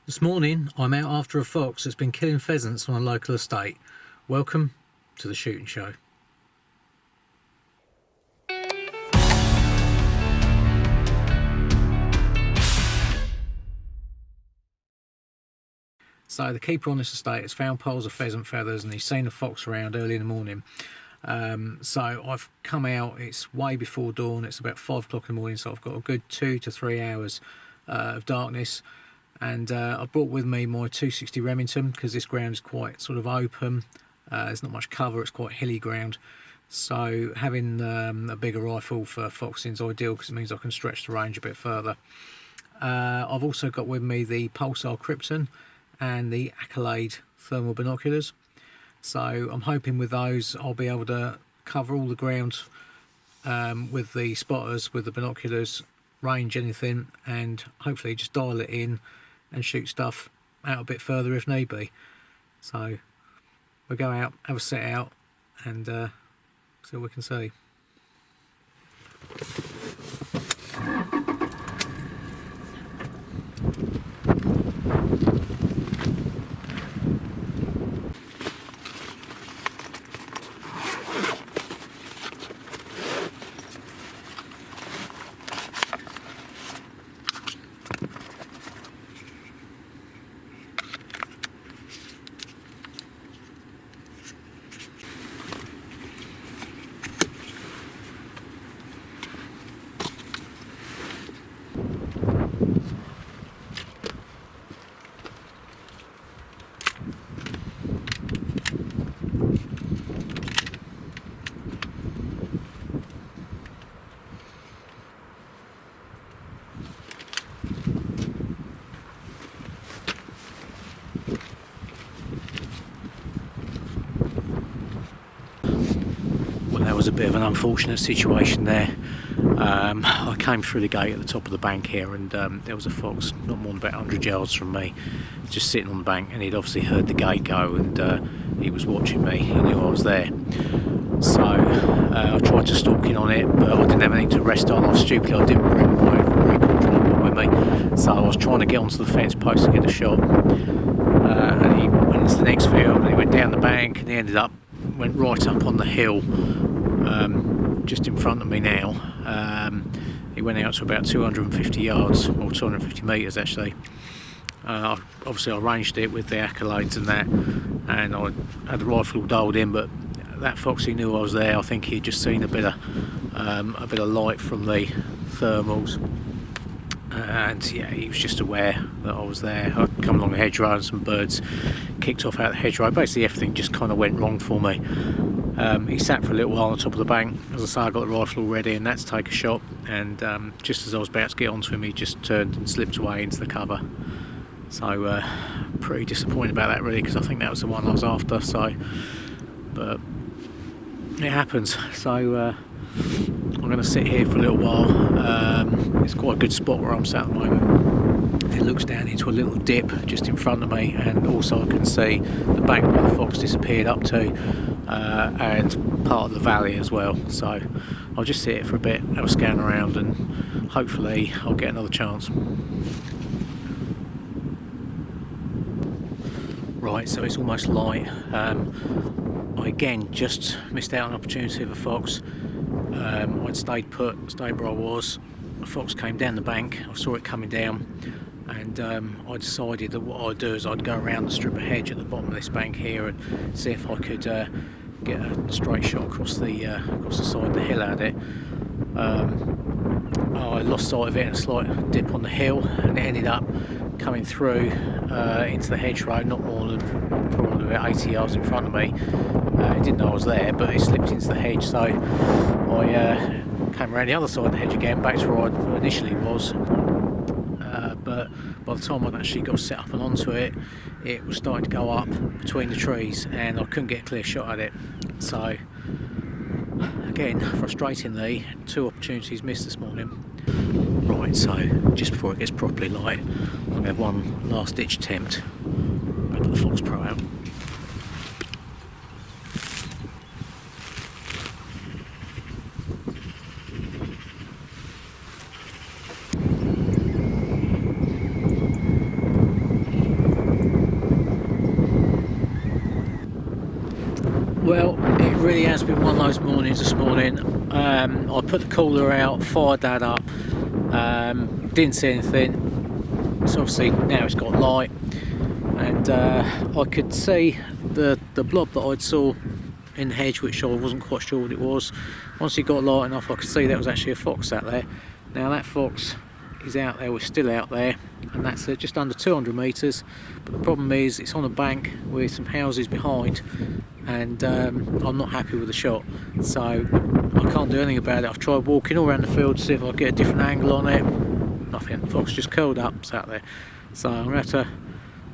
This morning I'm out after a fox that's been killing pheasants on a local estate. Welcome to the shooting show. So the keeper on this estate has found piles of pheasant feathers and he's seen a fox around early in the morning. So I've come out, it's way before dawn, it's about 5 o'clock in the morning, so I've got a good 2 to 3 hours of darkness. And I brought with me my 260 Remington because this ground is quite sort of open. There's not much cover, it's quite hilly ground. So having a bigger rifle for foxing is ideal because it means I can stretch the range a bit further. I've also got with me the Pulsar Krypton and the Accolade thermal binoculars. So I'm hoping with those I'll be able to cover all the ground with the spotters, with the binoculars, range anything, and hopefully just dial it in and shoot stuff out a bit further if need be. So we'll go out, have a set out, and see what we can see. That was a bit of an unfortunate situation there. I came through the gate at the top of the bank here, and there was a fox not more than about 100 yards from me, just sitting on the bank, and he'd obviously heard the gate go, and he was watching me. He knew I was there. So I tried to stalk in on it, but I didn't have anything to rest on. I was stupid, I didn't bring my recon tripod with me, so I was trying to get onto the fence post to get a shot. And he went into the next field, and he went down the bank, and he went right up on the hill just in front of me now. He went out to about 250 yards, or 250 metres actually. Obviously I ranged it with the Accolades and that, and I had the rifle dialed in, but that fox, he knew I was there. I think he'd just seen a bit of light from the thermals, and yeah, he was just aware that I was there. I'd come along the hedgerow and some birds kicked off out the hedgerow. Basically everything just kind of went wrong for me. He sat for a little while on the top of the bank. As I say, I got the rifle all ready and that's to take a shot, and just as I was about to get onto him, he just turned and slipped away into the cover. So pretty disappointed about that really, because I think that was the one I was after. So, but it happens. So I'm going to sit here for a little while. It's quite a good spot where I'm sat at the moment. It looks down into a little dip just in front of me, and also I can see the bank where the fox disappeared up to, and part of the valley as well. So I'll just sit here for a bit, have a scan around, and hopefully I'll get another chance. Right, so it's almost light. I again just missed out on an opportunity of a fox. I'd stayed where I was. A fox came down the bank, I saw it coming down, and I decided that what I'd do is I'd go around the strip of hedge at the bottom of this bank here and see if I could get a straight shot across the side of the hill at it. I lost sight of it in a slight dip on the hill, and it ended up coming through into the hedgerow, not more than probably about 80 yards in front of me. It didn't know I was there, but it slipped into the hedge, so I came around the other side of the hedge again, back to where I initially was. But by the time I'd actually got set up and onto it, it was starting to go up between the trees, and I couldn't get a clear shot at it. So again, frustratingly, 2 opportunities missed this morning. Right, so just before it gets properly light, I'm going to have one last ditch attempt. I'll put the Fox Pro out. Well, it really has been one of those mornings this morning. I put the cooler out, fired that up, didn't see anything. So obviously now it's got light, and I could see the blob that I'd saw in the hedge, which I wasn't quite sure what it was. Once it got light enough, I could see that was actually a fox out there. Now that fox is out there, we're still out there, and that's just under 200 metres. But the problem is it's on a bank with some houses behind, and I'm not happy with the shot, so I can't do anything about it. I've tried walking all around the field to see if I can get a different angle on it. Nothing. The fox just curled up, sat there. So I'm going to have to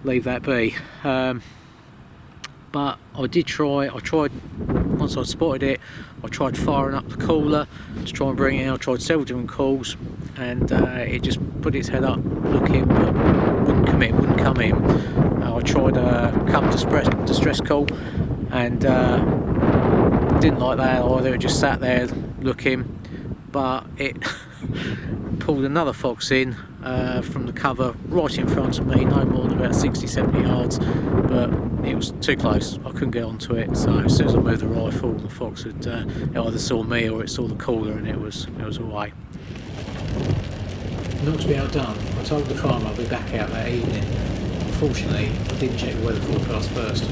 leave that be. But I did try. I tried, once I spotted it, I tried firing up the cooler to try and bring it in. I tried several different calls, and it just put its head up looking, but wouldn't come in. I tried a cup distress call, and didn't like that either. It just sat there looking, but it pulled another fox in from the cover right in front of me, no more than about 60-70 yards, but it was too close. I couldn't get onto it, so as soon as I moved the rifle, the fox had it either saw me or it saw the cooler, and it was away. Not to be outdone, I told the farmer I'd be back out that evening. Unfortunately, I didn't check the weather forecast first.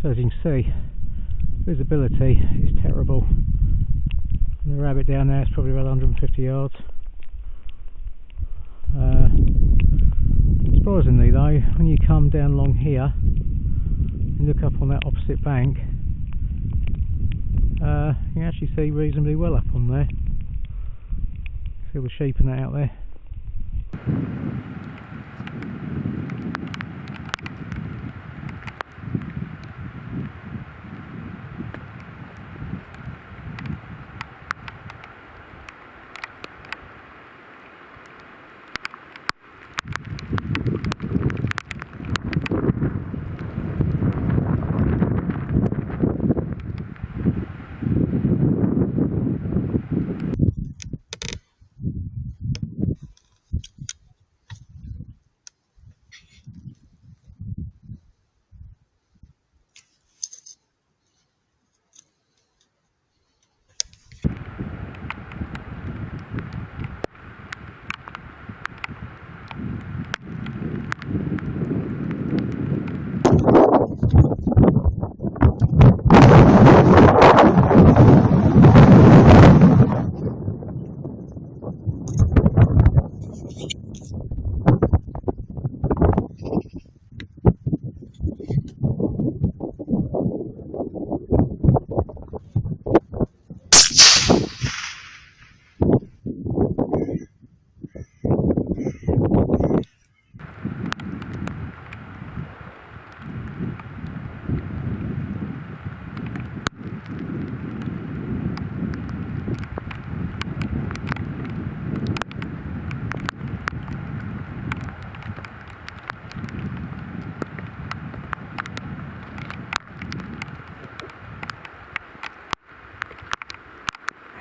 So as you can see, visibility is terrible. The rabbit down there is probably about 150 yards. Surprisingly though, when you come down along here and look up on that opposite bank, you can actually see reasonably well up on there. See all the sheep and that out there.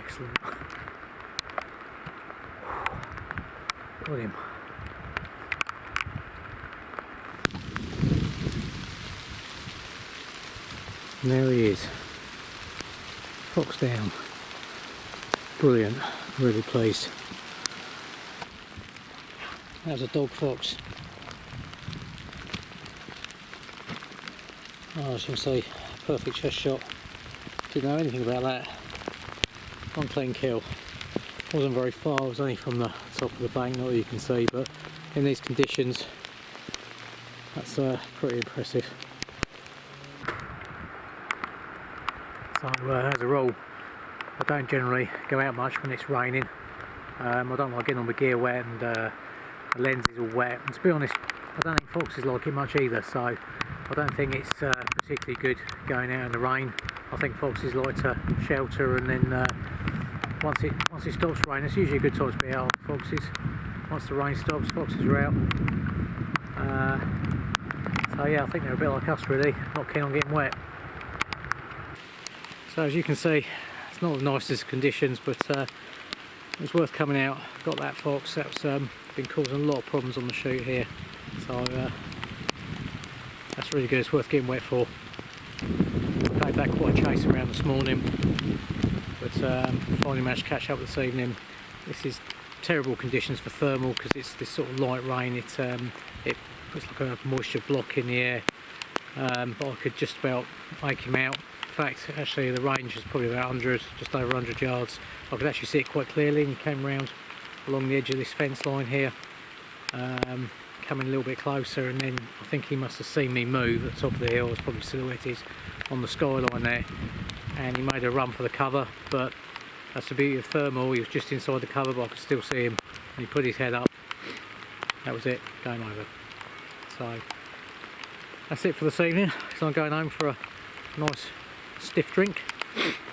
Excellent. Got him. And there he is. Fox down. Brilliant. Really pleased. That was a dog fox. Oh, as you can see, perfect chest shot. Didn't know anything about that. One clean kill. Wasn't very far, it was only from the top of the bank, not that you can see, but in these conditions that's pretty impressive. So as a rule, I don't generally go out much when it's raining. I don't like getting on the gear wet and the lens is all wet, and to be honest I don't think foxes like it much either, so I don't think it's particularly good going out in the rain. I think foxes like to shelter, and then once it stops raining, it's usually a good time to be out. Foxes, once the rain stops, foxes are out. So yeah, I think they're a bit like us really, not keen on getting wet. So as you can see, it's not the nicest conditions, but it was worth coming out. Got that fox. That's been causing a lot of problems on the shoot here. So that's really good. It's worth getting wet for. I gave that quite a chase around this morning, but finally managed to catch up this evening. This is terrible conditions for thermal because it's this sort of light rain. It puts like a moisture block in the air, but I could just about make him out. In fact, actually the range is probably about 100, just over 100 yards. I could actually see it quite clearly, and he came round along the edge of this fence line here, coming a little bit closer, and then I think he must have seen me move at the top of the hill. It's probably silhouetted on the skyline there, and he made a run for the cover, but that's the beauty of thermal. He was just inside the cover, but I could still see him, and he put his head up. That was it, game over. So that's it for this evening. So I'm going home for a nice stiff drink,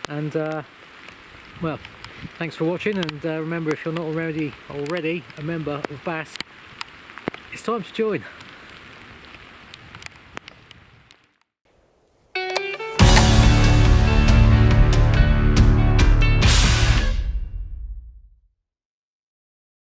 and well, thanks for watching, and remember, if you're not already a member of BAS, it's time to join.